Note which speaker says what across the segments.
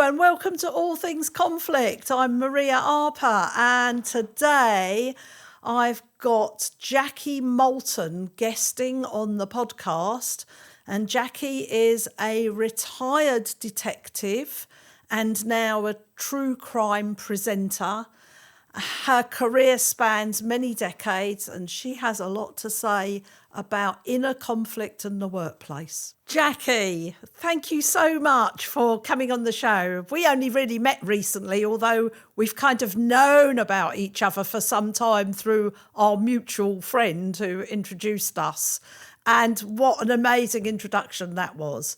Speaker 1: and welcome to All Things Conflict. I'm Maria Arpa, and today I've got Jackie Malton guesting on the podcast. And Jackie is a retired detective and now a true crime presenter. Her career spans many decades, and she has a lot to say about inner conflict in the workplace. Jackie, thank you so much for coming on the show. We only really met recently, although we've kind of known about each other for some time through our mutual friend who introduced us. And what an amazing introduction that was.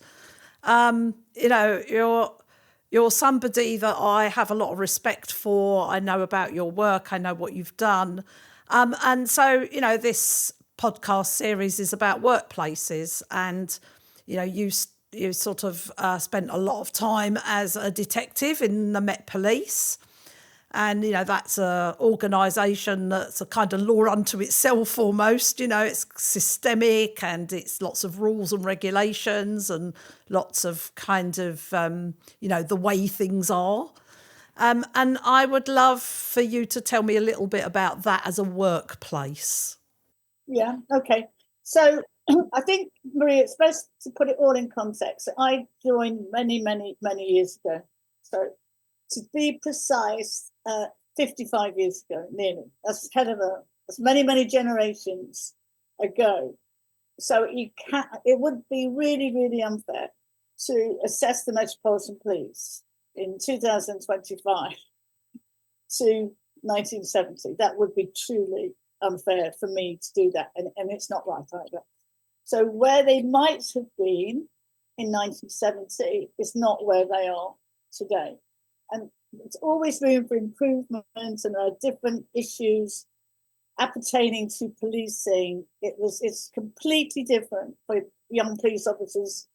Speaker 1: You're somebody that I have a lot of respect for. I know about your work. I know what you've done. And so, this podcast series is about workplaces. And, you sort of spent a lot of time as a detective in the Met Police. And, that's an organisation that's a kind of law unto itself almost. It's systemic and it's lots of rules and regulations and lots of kind of, the way things are. And I would love for you to tell me a little bit about that as a workplace.
Speaker 2: Yeah, okay. So I think, Maria, it's best to put it all in context. I joined many, many, many years ago. So to be precise, 55 years ago, nearly. That's many, many generations ago. So it would be really, really unfair to assess the Metropolitan Police in 2025 to 1970. That would be truly unfair for me to do that, and it's not right either. So where they might have been in 1970 is not where they are today. And it's always room for improvement, and there are different issues appertaining to policing. It's completely different for young police officers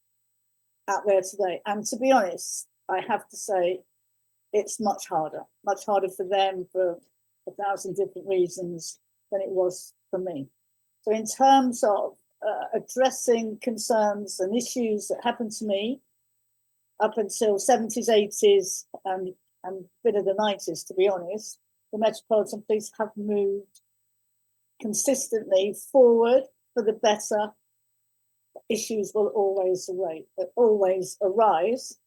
Speaker 2: out there today. And to be honest, I have to say it's much harder for them for 1,000 different reasons than it was for me. So in terms of addressing concerns and issues that happened to me up until 70s, 80s, and a bit of the 90s, to be honest, the Metropolitan Police have moved consistently forward for the better. Issues will always arise.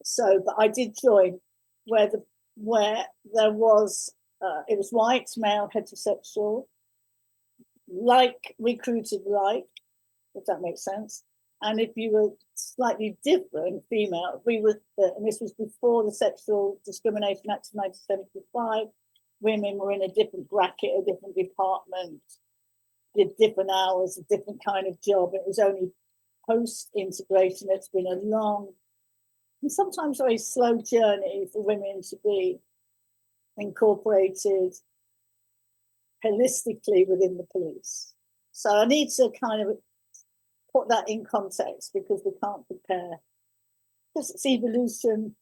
Speaker 2: So, but I did join where there was, it was white, male, heterosexual, recruited, if that makes sense. And if you were slightly different, female, and this was before the Sexual Discrimination Act of 1975, women were in a different bracket, a different department, did different hours, a different kind of job. It was only post-integration. It's been a long and sometimes very slow journey for women to be incorporated holistically within the police. So I need to kind of put that in context because we can't compare. Because it's evolution,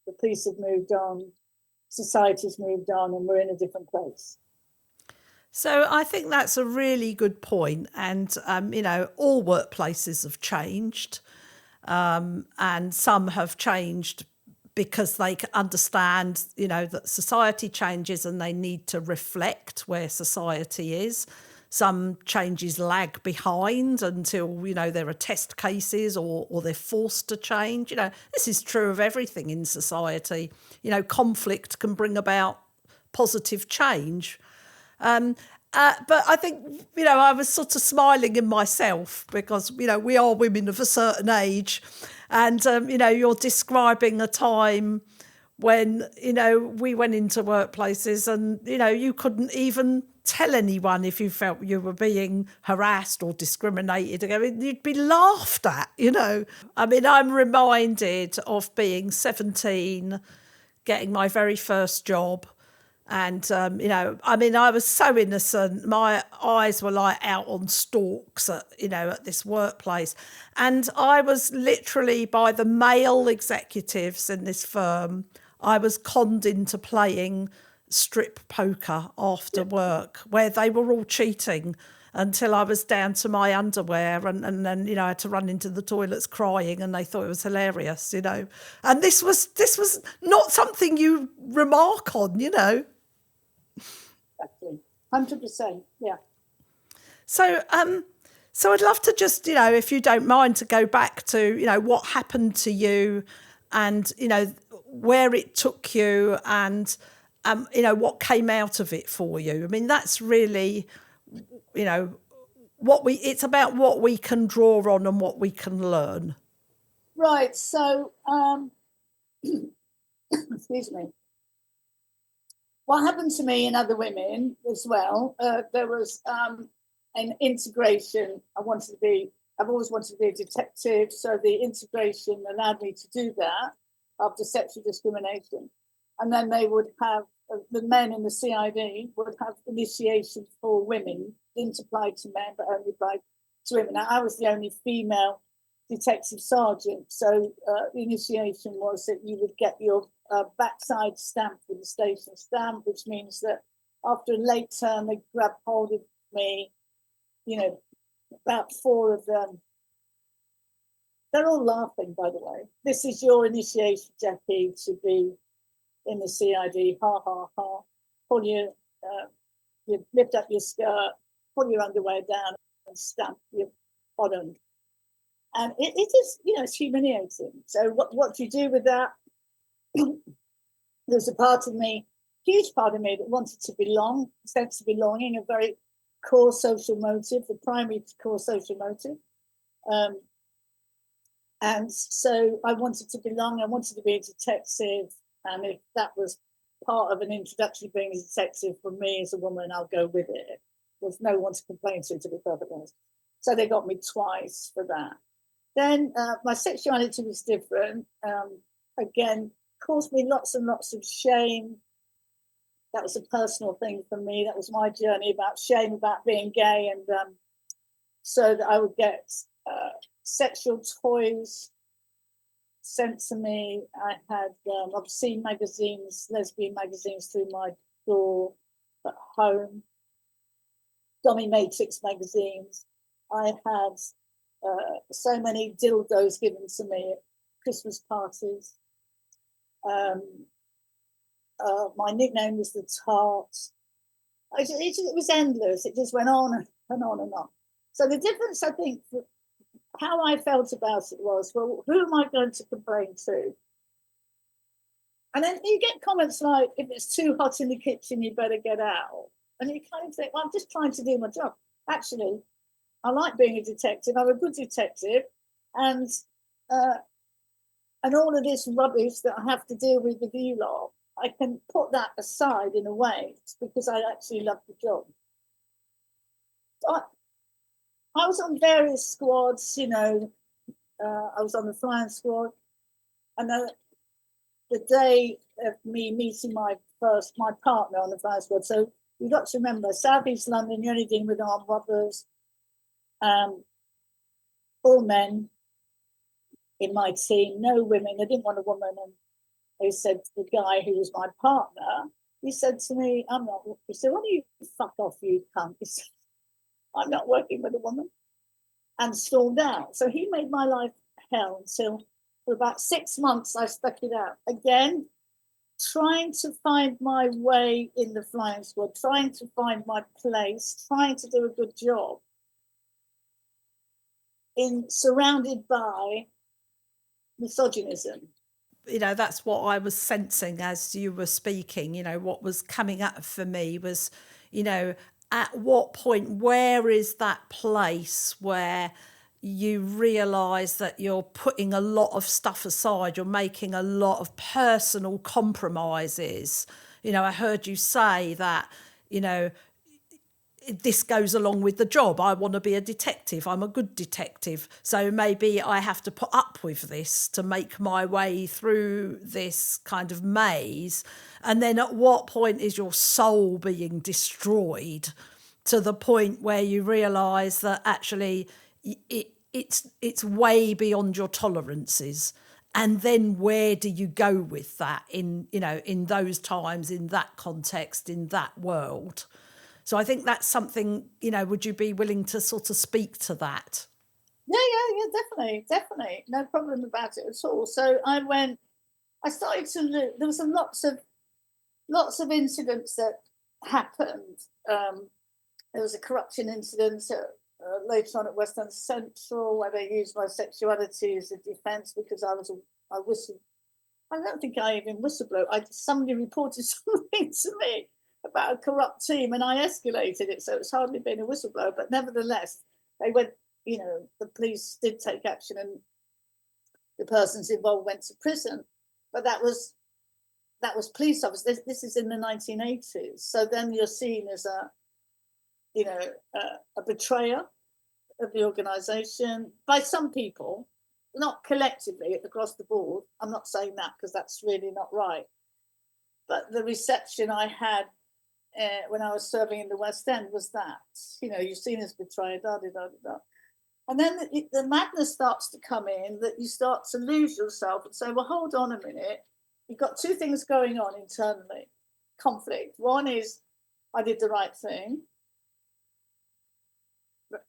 Speaker 2: the police have moved on, society's moved on, and we're in a different place.
Speaker 1: So I think that's a really good point. And, all workplaces have changed, and some have changed because they understand, that society changes and they need to reflect where society is. Some changes lag behind until, there are test cases or they're forced to change. This is true of everything in society. Conflict can bring about positive change. But I think, I was sort of smiling in myself because, we are women of a certain age. And, you're describing a time when, we went into workplaces and, you couldn't even tell anyone if you felt you were being harassed or discriminated. I mean, you'd be laughed at, I'm reminded of being 17, getting my very first job. And, I was so innocent. My eyes were like out on stalks at this workplace. And I was literally, by the male executives in this firm, I was conned into playing strip poker after work, where they were all cheating. until I was down to my underwear, and then, I had to run into the toilets crying, and they thought it was hilarious, And this was not something you remark on,
Speaker 2: Exactly. 100%. Yeah.
Speaker 1: So so I'd love to just, if you don't mind, to go back to, what happened to you, and, where it took you, and what came out of it for you. I mean, that's really, it's about what we can draw on and what we can learn.
Speaker 2: Right. So, excuse me. What happened to me and other women as well, there was an integration. I've always wanted to be a detective, so the integration allowed me to do that after sexual discrimination. And then they would have, the men in the CID would have initiation for women, didn't apply to men, but only applied to women. Now, I was the only female detective sergeant, so the initiation was that you would get your backside stamp with the station stamp, which means that after a late term, they grabbed hold of me, about 4 of them. They're all laughing, by the way. This is your initiation, Jackie, to be in the CID. Ha, ha, ha. Pull you lift up your skirt, pull your underwear down, and stamp your bottom. And it is, it's humiliating. So what do you do with that? There's a part of me, huge part of me, that wanted to belong, sense of belonging, a very core social motive, the primary core social motive. And so I wanted to belong, I wanted to be a detective. And if that was part of an introduction to being a detective for me as a woman, I'll go with it. There's no one to complain to be perfectly honest. So they got me twice for that. Then my sexuality was different. Again, caused me lots and lots of shame. That was a personal thing for me. That was my journey about shame, about being gay. And so that I would get sexual toys sent to me. I had obscene magazines, lesbian magazines through my door at home, dominatrix magazines. I had so many dildos given to me at Christmas parties. My nickname was the Tart. It was endless. It just went on and on and on. So the difference, I think, how I felt about it was, well, who am I going to complain to? And then you get comments like, if it's too hot in the kitchen, you better get out. And you kind of think, well, I'm just trying to do my job. Actually, I like being a detective. I'm a good detective. And all of this rubbish that I have to deal with you lot, I can put that aside in a way because I actually love the job. I was on various squads, I was on the flying squad. And the day of me meeting my partner on the flying squad, so you've got to remember, South East London, you're only dealing with armed robbers, all men in my team, no women. They didn't want a woman. And they said to the guy who was my partner, he said to me, he said, why don't you fuck off, you cunt? He said, I'm not working with a woman, and stormed out. So he made my life hell until for about 6 months I stuck it out. Again, trying to find my way in the flying squad, trying to find my place, trying to do a good job, surrounded by misogynism.
Speaker 1: That's what I was sensing as you were speaking. What was coming up for me was, at what point, where is that place where you realise that you're putting a lot of stuff aside, you're making a lot of personal compromises. I heard you say that, this goes along with the job. I want to be a detective. I'm a good detective. So maybe I have to put up with this to make my way through this kind of maze. And then at what point is your soul being destroyed to the point where you realise that actually it's way beyond your tolerances? And then where do you go with that in those times, in that context, in that world? So I think that's something, would you be willing to sort of speak to that?
Speaker 2: Yeah, definitely. No problem about it at all. So I started to look, there was lots of incidents that happened. There was a corruption incident later on at West End Central where they used my sexuality as a defence because I don't think I even whistleblow. Somebody reported something to me about a corrupt team and I escalated it. So it's hardly been a whistleblower, but nevertheless, they went, the police did take action and the persons involved went to prison. But that was police officers. This is in the 1980s. So then you're seen as a betrayer of the organisation by some people, not collectively across the board. I'm not saying that because that's really not right. But the reception I had when I was serving in the West End was that, you're seen as betrayer, And then the madness starts to come in, that you start to lose yourself and say, well, hold on a minute. You've got two things going on internally, conflict. One is I did the right thing.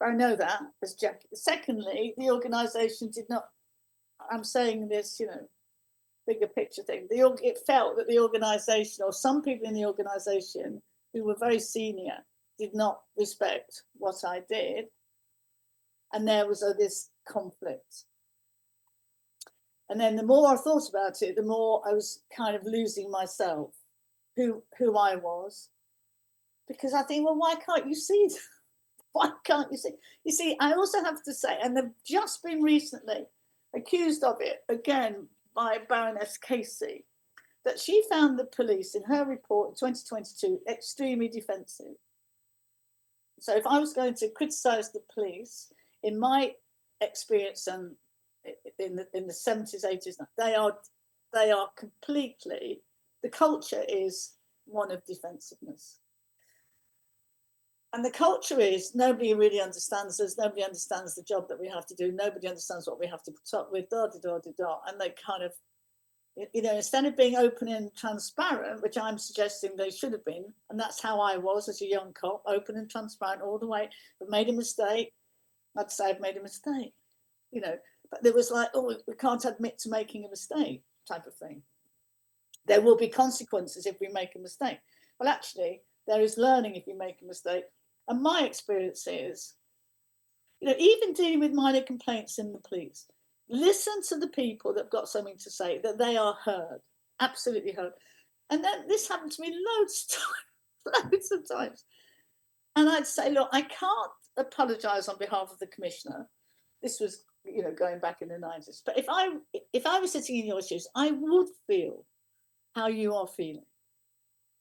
Speaker 2: I know that as Jackie. Secondly, the organisation did not, I'm saying this, bigger picture thing. It felt that the organisation or some people in the organisation who were very senior did not respect what I did. And there was this conflict. And then the more I thought about it, the more I was kind of losing myself, who I was. Because I think, well, why can't you see that? Why can't you see? You see, I also have to say, and they've just been recently accused of it again by Baroness Casey, that she found the police in her report in 2022 extremely defensive. So if I was going to criticise the police, in my experience and in the 70s, 80s, they are completely, the culture is one of defensiveness. And the culture is nobody really understands us, nobody understands the job that we have to do, nobody understands what we have to put up with, and they kind of, instead of being open and transparent, which I'm suggesting they should have been, and that's how I was as a young cop, open and transparent all the way. If I've made a mistake, I'd say I've made a mistake, but there was like, oh, we can't admit to making a mistake type of thing. There will be consequences if we make a mistake. Well, actually, there is learning if you make a mistake. And my experience is, even dealing with minor complaints in the police, listen to the people that've got something to say, that they are heard, absolutely heard. And then this happened to me loads of times. And I'd say, look, I can't apologise on behalf of the commissioner. This was, going back in the 90s. But if I was sitting in your shoes, I would feel how you are feeling.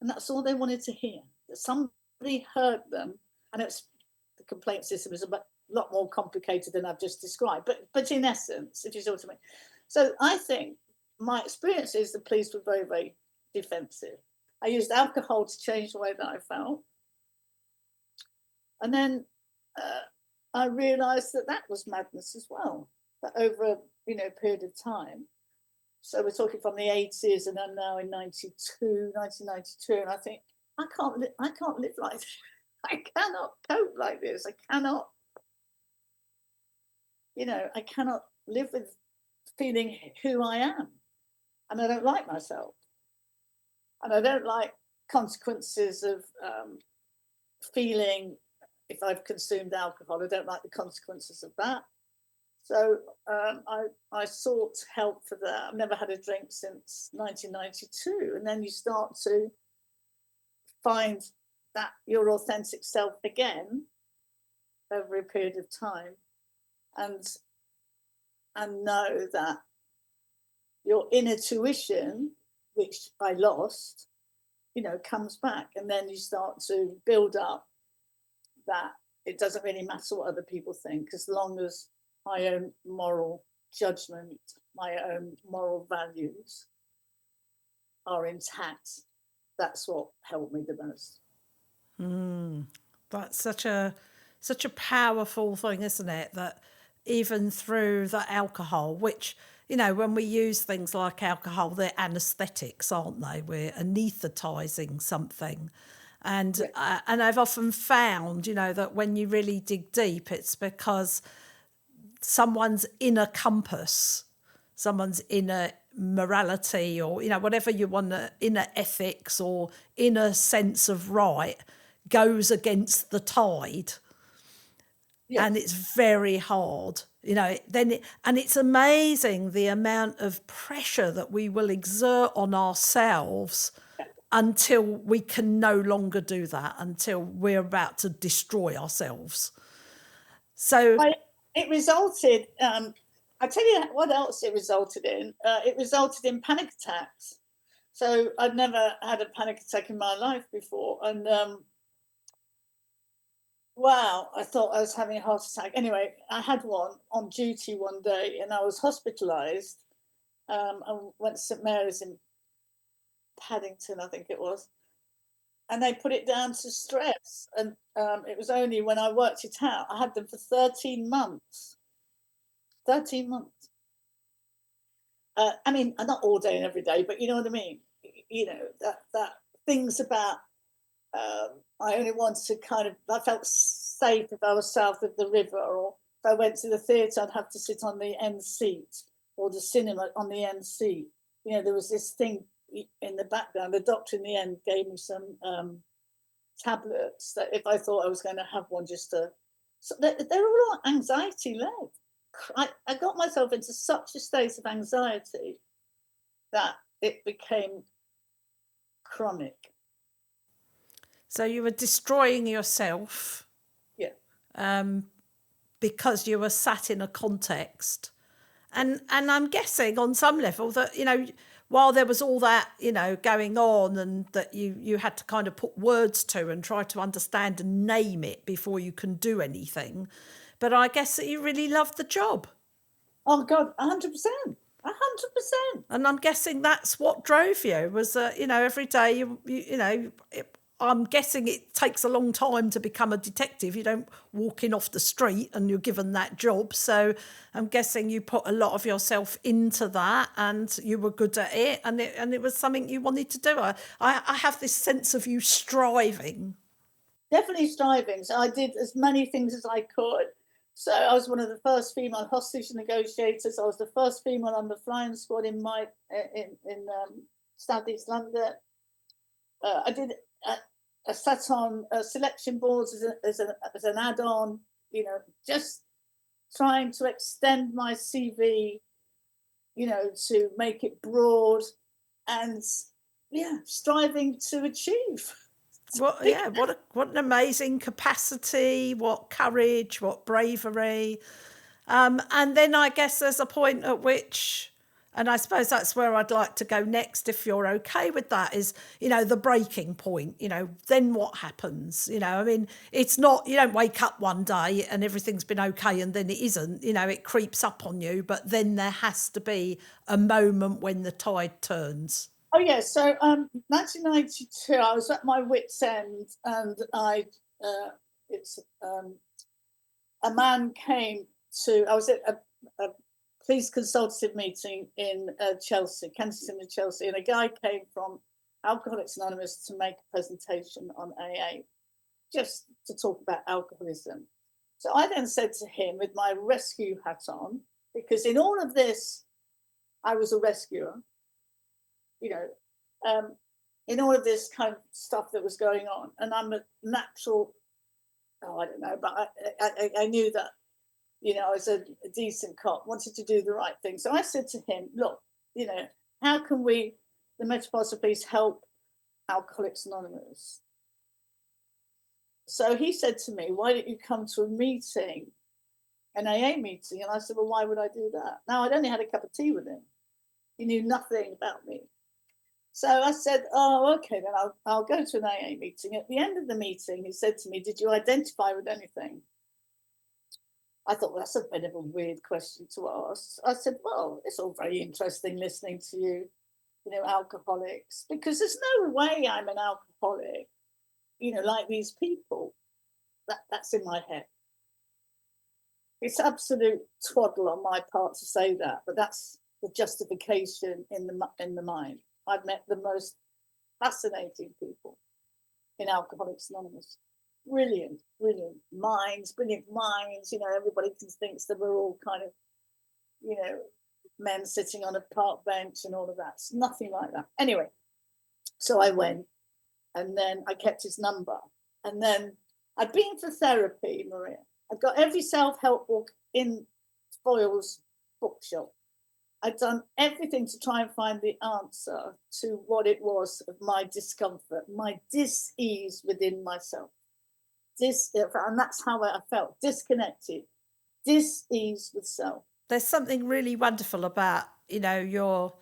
Speaker 2: And that's all they wanted to hear, that somebody heard them. And the complaint system is a lot more complicated than I've just described. But in essence, if you see what I mean. So I think my experience is the police were very, very defensive. I used alcohol to change the way that I felt. And then I realised that was madness as well, that over a period of time. So we're talking from the 80s and I'm now in 1992, and I think, I can't live like this. I cannot cope like this. I cannot live with feeling who I am. And I don't like myself. And I don't like consequences of feeling, if I've consumed alcohol, I don't like the consequences of that. So I sought help for that. I've never had a drink since 1992. And then you start to find that your authentic self again over a period of time, and know that your inner tuition, which I lost, comes back. And then you start to build up that it doesn't really matter what other people think, as long as my own moral judgment, my own moral values are intact. That's what helped me the most.
Speaker 1: That's such a powerful thing, isn't it? That even through the alcohol, which, when we use things like alcohol, they're anesthetics, aren't they? We're anaesthetizing something. And
Speaker 2: Yeah.
Speaker 1: and I've often found, that when you really dig deep, it's because someone's inner compass, someone's inner morality, or whatever you want, inner ethics or inner sense of right, goes against the tide, and
Speaker 2: Yes.
Speaker 1: it's very hard. And it's amazing the amount of pressure that we will exert on ourselves until we can no longer do that, until we're about to destroy ourselves. So
Speaker 2: It resulted. I tell you what else it resulted in. It resulted in panic attacks. So I'd never had a panic attack in my life before, and wow, I thought I was having a heart attack. Anyway, I had one on duty one day, and I was hospitalised. I went to St Mary's in Paddington, I think it was, and they put it down to stress. And it was only when I worked it out. I had them for 13 months. 13 months. I mean, not all day and every day, but you know what I mean. That things about. I only wanted to kind of. I felt safe if I was south of the river, or if I went to the theatre, I'd have to sit on the end seat, or the cinema on the end seat. There was this thing in the background. The doctor in the end gave me some tablets that if I thought I was going to have one, just to. So they're all anxiety led. I got myself into such a state of anxiety that it became chronic.
Speaker 1: So you were destroying yourself,
Speaker 2: Yeah.
Speaker 1: Because you were sat in a context, and I'm guessing on some level that while there was all that going on, and that you had to kind of put words to and try to understand and name it before you can do anything, but I guess that you really loved the job.
Speaker 2: Oh God, 100%. 100%.
Speaker 1: And I'm guessing that's what drove you, was that every day I'm guessing it takes a long time to become a detective. You don't walk in off the street and you're given that job. So I'm guessing you put a lot of yourself into that, and you were good at it, and it was something you wanted to do. I have this sense of you striving.
Speaker 2: Definitely striving. So I did as many things as I could. So I was one of the first female hostage negotiators. I was the first female on the flying squad in Southeast London. I did. I sat on selection boards as an add-on. Just trying to extend my CV. To make it broad, and striving to achieve.
Speaker 1: What an amazing capacity, what courage, what bravery. And then I guess there's a point at which, and I suppose that's where I'd like to go next, if you're okay with that, is, the breaking point. Then what happens? I mean, it's not, you don't wake up one day and everything's been okay and then it isn't. It creeps up on you, but then there has to be a moment when the tide turns.
Speaker 2: Oh yeah, so 1992, I was at my wit's end, and a man came to. I was at a police consultative meeting in Chelsea, Kensington and Chelsea, and a guy came from Alcoholics Anonymous to make a presentation on AA, just to talk about alcoholism. So I then said to him, with my rescue hat on, because in all of this, I was a rescuer. In all of this kind of stuff that was going on, and I'm a natural. I don't know, but I knew that, I was a decent cop, wanted to do the right thing. So I said to him, look, how can we, the Metropolitan Police, help Alcoholics Anonymous? So he said to me, why don't you come to a meeting, an AA meeting? And I said, well, why would I do that? Now, I'd only had a cup of tea with him. He knew nothing about me. So I said, oh, okay, then I'll go to an AA meeting. At the end of the meeting, he said to me, did you identify with anything? I thought, well, that's a bit of a weird question to ask. I said, well, it's all very interesting listening to you, alcoholics, because there's no way I'm an alcoholic, like these people. That's in my head. It's absolute twaddle on my part to say that, but that's the justification in the mind. I've met the most fascinating people. in Alcoholics Anonymous. Brilliant, brilliant minds, brilliant minds. You know, everybody thinks that we're all kind of, you know, men sitting on a park bench and all of that. It's nothing like that. Anyway, so I went, and then I kept his number. And then I'd been for therapy, Maria. I'd got every self-help book in Foyle's bookshop. I'd done everything to try and find the answer to what it was of my discomfort, my dis-ease within myself. And that's how I felt, disconnected, dis-ease with self.
Speaker 1: There's something really wonderful about, your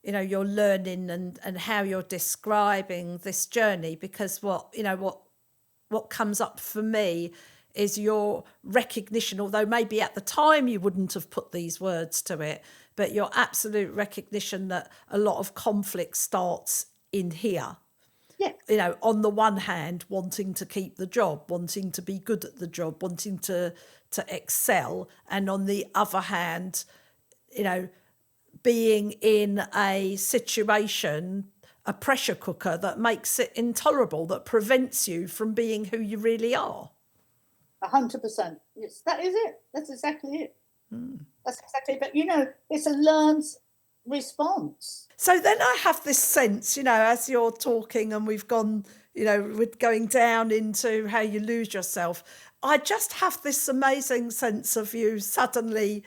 Speaker 1: learning and how you're describing this journey, because what comes up for me is your recognition, although maybe at the time you wouldn't have put these words to it, but your absolute recognition that a lot of conflict starts in here.
Speaker 2: Yeah.
Speaker 1: On the one hand, wanting to keep the job, wanting to be good at the job, wanting to excel. And on the other hand, being in a situation, a pressure cooker that makes it intolerable, that prevents you from being who you really are.
Speaker 2: 100%. Yes, that is it. That's exactly it. That's exactly it. But, it's a learned response.
Speaker 1: So then I have this sense, as you're talking and we've gone, we're going down into how you lose yourself. I just have this amazing sense of you suddenly,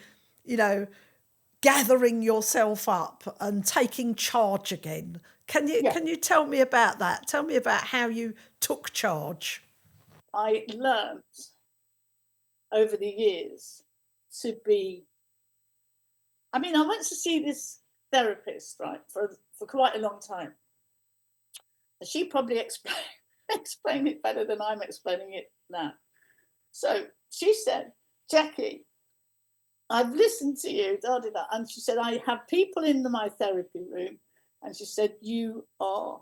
Speaker 1: gathering yourself up and taking charge again. Can you tell me about that? Tell me about how you took charge.
Speaker 2: I learned over the years to be, I went to see this therapist, right, for quite a long time. And she probably explained it better than I'm explaining it now. So she said, Jackie, I've listened to you, and she said, I have people in my therapy room, and she said, you are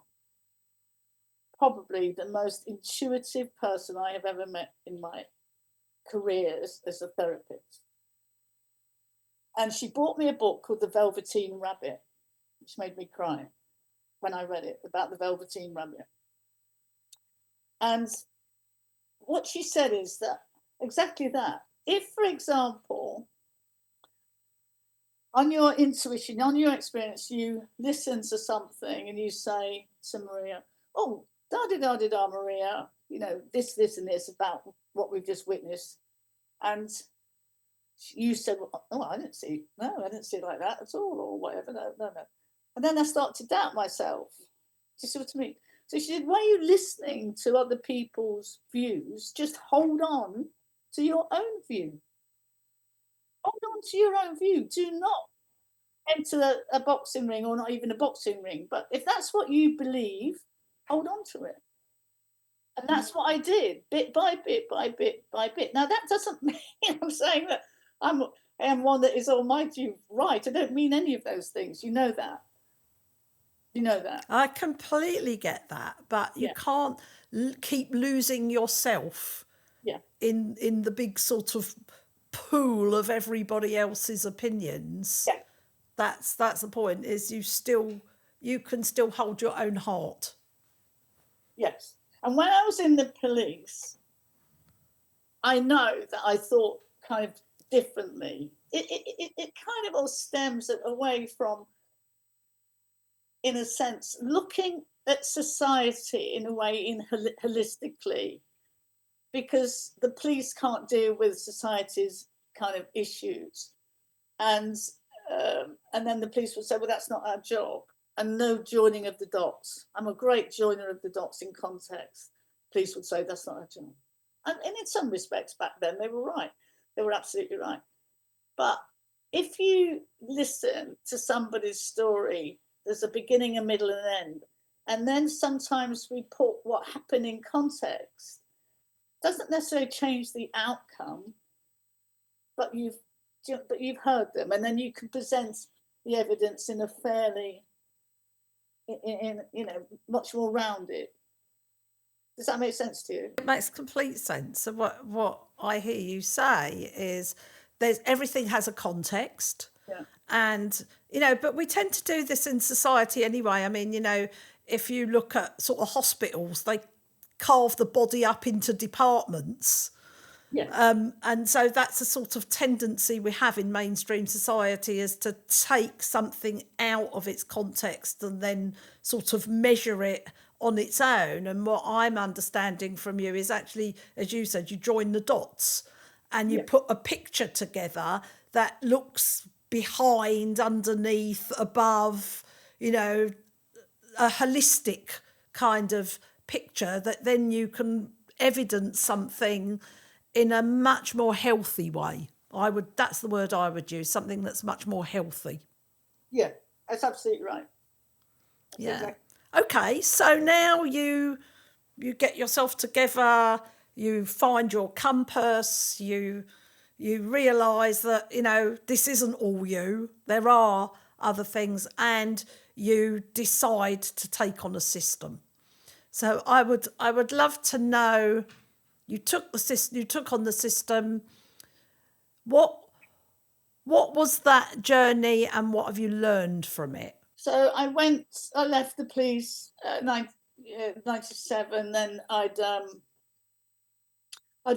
Speaker 2: probably the most intuitive person I have ever met in my career as a therapist. And she bought me a book called The Velveteen Rabbit, which made me cry when I read it, about the Velveteen Rabbit. And what she said is that, exactly that. If, for example, on your intuition, on your experience, you listen to something and you say to Maria, oh, da-da-da-da-da, Maria, this and this about what we've just witnessed. And you said, oh, I didn't see it like that at all, or whatever, no. And then I start to doubt myself. Do you see what I mean? So she said, why are you listening to other people's views? Just hold on to your own view. Hold on to your own view. Do not enter a boxing ring, or not even a boxing ring. But if that's what you believe, hold on to it. And that's what I did, bit by bit by bit by bit. Now, that doesn't mean I'm saying that I am one that is almighty right. I don't mean any of those things. You know that.
Speaker 1: I completely get that, but you can't keep losing yourself in the big sort of pool of everybody else's opinions.
Speaker 2: Yeah.
Speaker 1: That's the point, is you can still hold your own heart.
Speaker 2: Yes. And when I was in the police, I know that I thought kind of differently. It kind of all stems away from, in a sense, looking at society in a way, holistically, because the police can't deal with society's kind of issues. And then the police would say, well, that's not our job. And no joining of the dots. I'm a great joiner of the dots in context. Police would say, that's not our job. And in some respects back then, they were right. They were absolutely right. But if you listen to somebody's story, there's a beginning, a middle, and an end. And then sometimes we put what happened in context. Doesn't necessarily change the outcome, but you've heard them. And then you can present the evidence in a fairly, much more rounded. Does that make sense to you?
Speaker 1: It makes complete sense. So what I hear you say is everything has a context.
Speaker 2: Yeah.
Speaker 1: And, but we tend to do this in society anyway. I mean, if you look at sort of hospitals, they carve the body up into departments.
Speaker 2: Yeah.
Speaker 1: And so that's a sort of tendency we have in mainstream society, is to take something out of its context and then sort of measure it on its own. And what I'm understanding from you is actually, as you said, you join the dots and you
Speaker 2: Yeah.
Speaker 1: put a picture together that looks behind, underneath, above, you know, a holistic kind of picture that then you can evidence something in a much more healthy way. That's the word I would use, something that's much more healthy.
Speaker 2: Yeah, that's absolutely right. That's
Speaker 1: Yeah.
Speaker 2: exactly.
Speaker 1: Okay, so now you get yourself together, you find your compass, you realize that, you know, this isn't all you. There are other things, and you decide to take on a system. So I would love to know, you took on the system. What was that journey, and what have you learned from it?
Speaker 2: So I left the police 97. Then I'd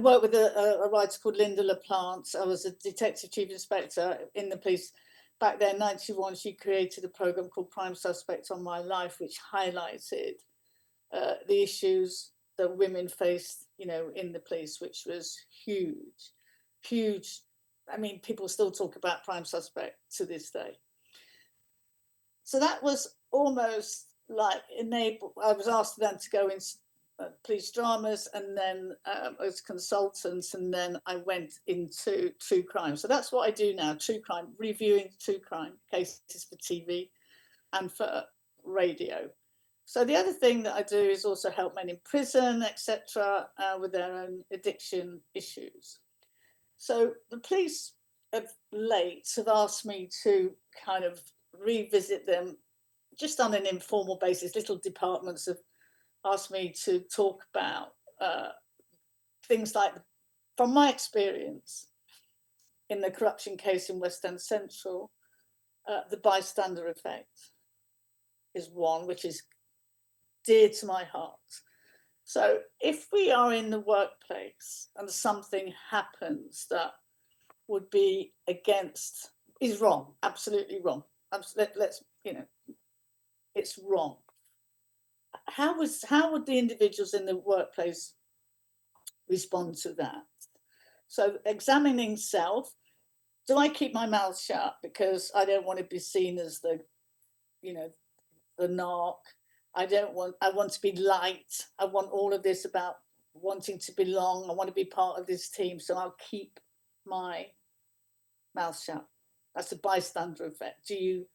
Speaker 2: worked with a writer called Linda LaPlante. I was a detective chief inspector in the police back then. 91, she created a program called Crime Suspect on My Life, which highlighted the issues that women faced, you know, in the police, which was huge. I mean, people still talk about Crime Suspect to this day. So that was almost like I was asked then to go into police dramas, and then as consultants, and then I went into true crime. So that's what I do now: true crime, reviewing true crime cases for TV and for radio. So the other thing that I do is also help men in prison, etc., with their own addiction issues. So the police of late have asked me to kind of revisit them just on an informal basis. Little departments have asked me to talk about things like, from my experience in the corruption case in West End Central, the bystander effect is one which is dear to my heart. So if we are in the workplace and something happens that would be is wrong, absolutely wrong. Let's, you know, it's wrong. How would the individuals in the workplace respond to that? So examining self, do I keep my mouth shut because I don't want to be seen as the, you know, the narc? I want to be liked. I want all of this about wanting to belong. I want to be part of this team. So I'll keep my mouth shut. That's the bystander effect. Do you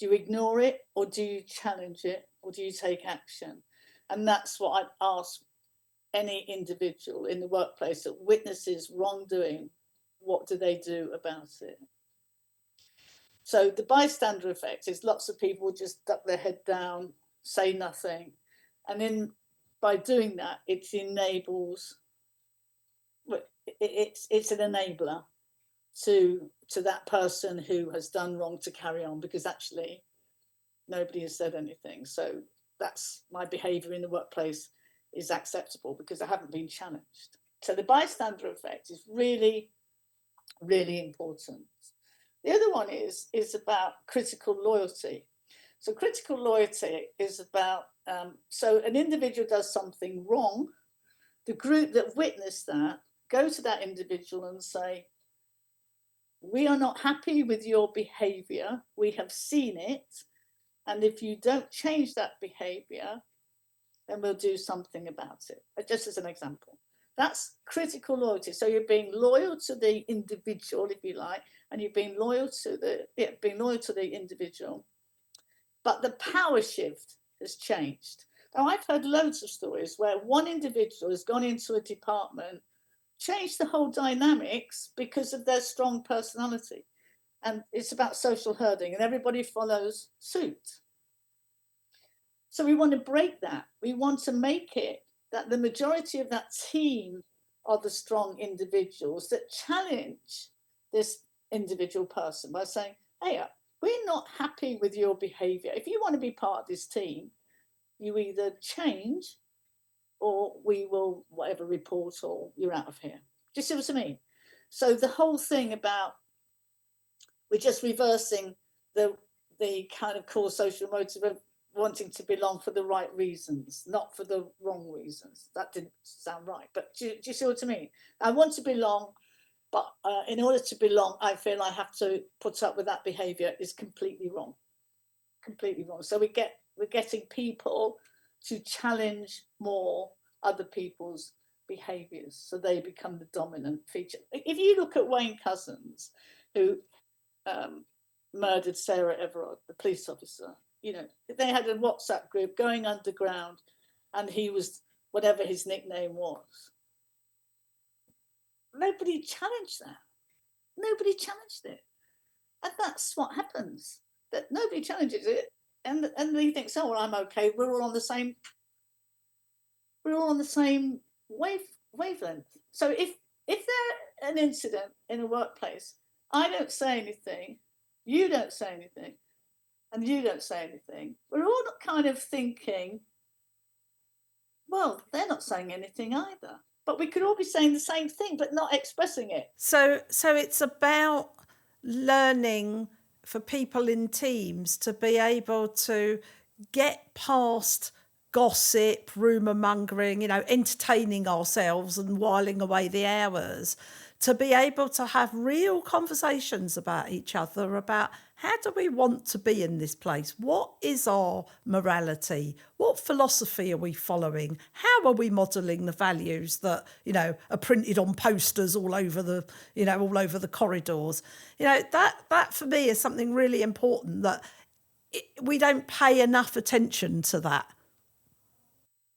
Speaker 2: ignore it, or do you challenge it, or do you take action? And that's what I'd ask any individual in the workplace that witnesses wrongdoing. What do they do about it? So the bystander effect is lots of people just duck their head down, say nothing, and then by doing that, it enables. It's an enabler to that person who has done wrong to carry on, because actually nobody has said anything. So that's my behaviour in the workplace is acceptable because I haven't been challenged. So the bystander effect is really, really important. The other one is about critical loyalty. So critical loyalty is about, so an individual does something wrong, the group that witnessed that go to that individual and say, we are not happy with your behaviour, we have seen it, and if you don't change that behaviour, then we'll do something about it. Just as an example. That's critical loyalty. So you're being loyal to the individual, if you like, and you're being loyal to the individual. But the power shift has changed. Now, I've heard loads of stories where one individual has gone into a department, changed the whole dynamics because of their strong personality. And it's about social herding, and everybody follows suit. So we want to break that. We want to make it that the majority of that team are the strong individuals that challenge this individual person by saying, hey, we're not happy with your behavior. If you want to be part of this team, you either change or we will whatever report, or you're out of here. Do you see what I mean? So the whole thing about we're just reversing the kind of core social motive of wanting to belong for the right reasons, not for the wrong reasons. That didn't sound right, but do you see what I mean? I want to belong, but in order to belong, I feel I have to put up with that behaviour is completely wrong, completely wrong. So we're getting people to challenge more other people's behaviours, so they become the dominant feature. If you look at Wayne Couzens, who murdered Sarah Everard, the police officer, they had a WhatsApp group going underground, and he was whatever his nickname was. Nobody challenged that. Nobody challenged it. And that's what happens. That nobody challenges it, and he thinks, oh well, I'm okay. We're all on the same wavelength. So if there's an incident in a workplace, I don't say anything, you don't say anything, and you don't say anything, we're all kind of thinking, well, they're not saying anything either. But we could all be saying the same thing, but not expressing it.
Speaker 1: So it's about learning for people in teams to be able to get past gossip, rumour mongering, entertaining ourselves and whiling away the hours, to be able to have real conversations about each other, about how do we want to be in this place? What is our morality? What philosophy are we following? How are we modelling the values that, are printed on posters all over the corridors? That for me is something really important, that we don't pay enough attention to that.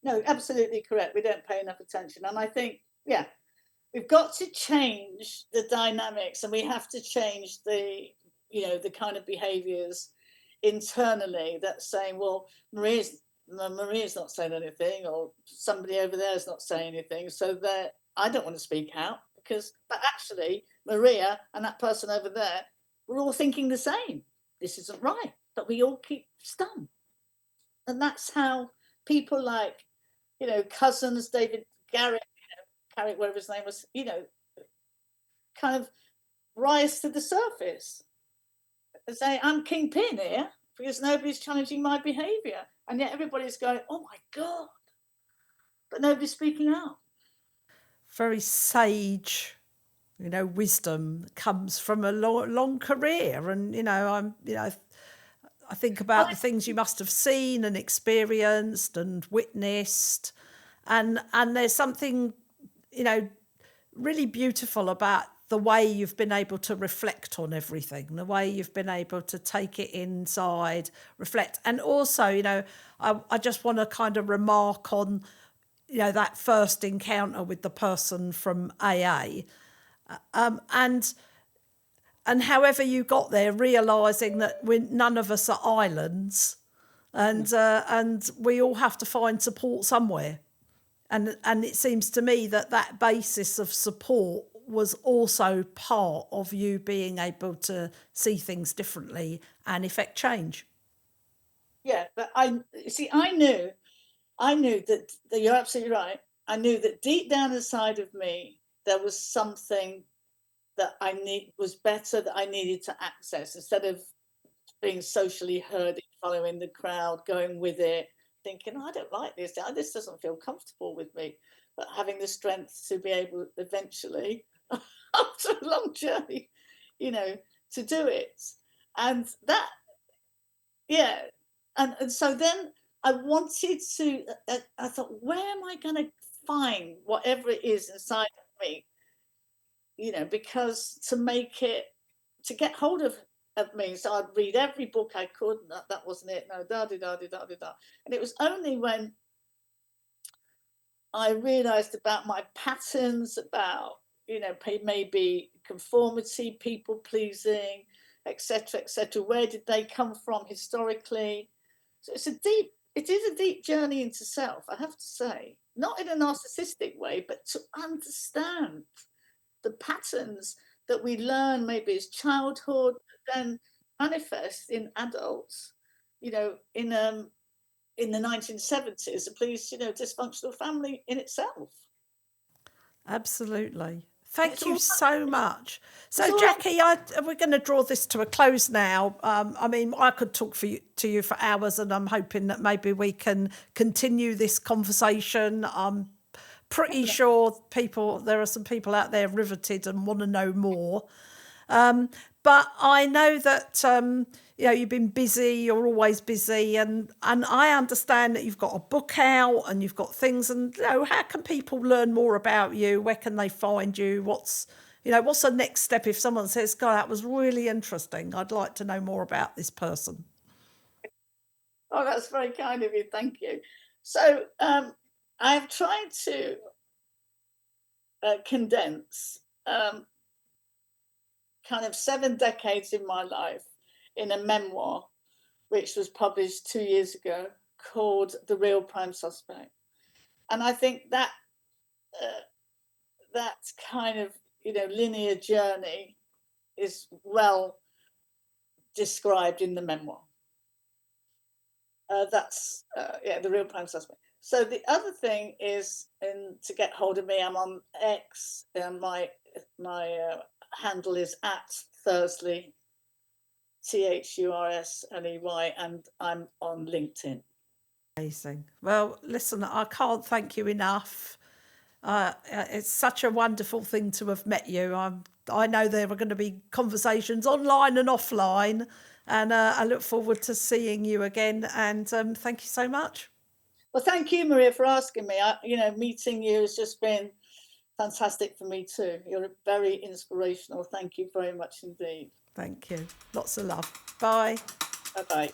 Speaker 2: No, absolutely correct. We don't pay enough attention. And I think, we've got to change the dynamics, and we have to change the kind of behaviours internally that's saying, well, Maria's not saying anything, or somebody over there is not saying anything, so that I don't want to speak out, but actually Maria and that person over there, we're all thinking the same. This isn't right, but we all keep stum. And that's how people like, Cousins, David Garrett, Carrick, whatever his name was, kind of rise to the surface and say, I'm kingpin here because nobody's challenging my behaviour. And yet everybody's going, oh my God, but nobody's speaking out.
Speaker 1: Very sage, wisdom comes from a long career. And, I think about the things you must have seen and experienced and witnessed. And there's something, really beautiful about the way you've been able to reflect on everything, the way you've been able to take it inside, reflect. And also, I just want to kind of remark on, that first encounter with the person from AA. And however you got there, realising that none of us are islands, and we all have to find support somewhere. And it seems to me that basis of support was also part of you being able to see things differently and effect change.
Speaker 2: Yeah, but I knew that you're absolutely right. I knew that deep down inside of me, there was something that was better, that I needed to access, instead of being socially herded, following the crowd, going with it, thinking, I don't like this. This doesn't feel comfortable with me. But having the strength to be able eventually, after a long journey, to do it. And that, And so then I wanted to, I thought, where am I going to find whatever it is inside of me? Because to get hold of me. So I'd read every book I could, and that wasn't it. No, da-di-da-di-da-di-da. And it was only when I realised about my patterns, about, maybe conformity, people pleasing, etc., etc. Where did they come from historically? So it is a deep journey into self, I have to say. Not in a narcissistic way, but to understand the patterns that we learn maybe as childhood, then manifest in adults, in in the 1970s, a police, dysfunctional family in itself.
Speaker 1: Absolutely. Thank
Speaker 2: It's
Speaker 1: you
Speaker 2: all
Speaker 1: so much.
Speaker 2: it's
Speaker 1: So,
Speaker 2: all
Speaker 1: Jackie, we're going to draw this to a close now. I mean, I could talk to you for hours, and I'm hoping that maybe we can continue this conversation. I'm pretty sure there are some people out there riveted and want to know more. But I know that you've been busy. You're always busy, and I understand that you've got a book out and you've got things. And how can people learn more about you? Where can they find you? What's the next step if someone says, "God, that was really interesting. I'd like to know more about this person."
Speaker 2: Oh, that's very kind of you. Thank you. So I've tried to condense kind of 7 decades in my life in a memoir, which was published 2 years ago, called The Real Prime Suspect. And I think that that kind of linear journey is well described in the memoir. That's The Real Prime Suspect. So the other thing is, to get hold of me, I'm on X, and my handle is @Thursley, THURSLEY, and I'm on LinkedIn.
Speaker 1: Amazing. Well, listen, I can't thank you enough. It's such a wonderful thing to have met you. I know there are going to be conversations online and offline, and I look forward to seeing you again. And thank you so much.
Speaker 2: Well, thank you, Maria, for asking me. Meeting you has just been fantastic for me too. You're very inspirational. Thank you very much indeed.
Speaker 1: Thank you. Lots of love. Bye.
Speaker 2: Bye-bye.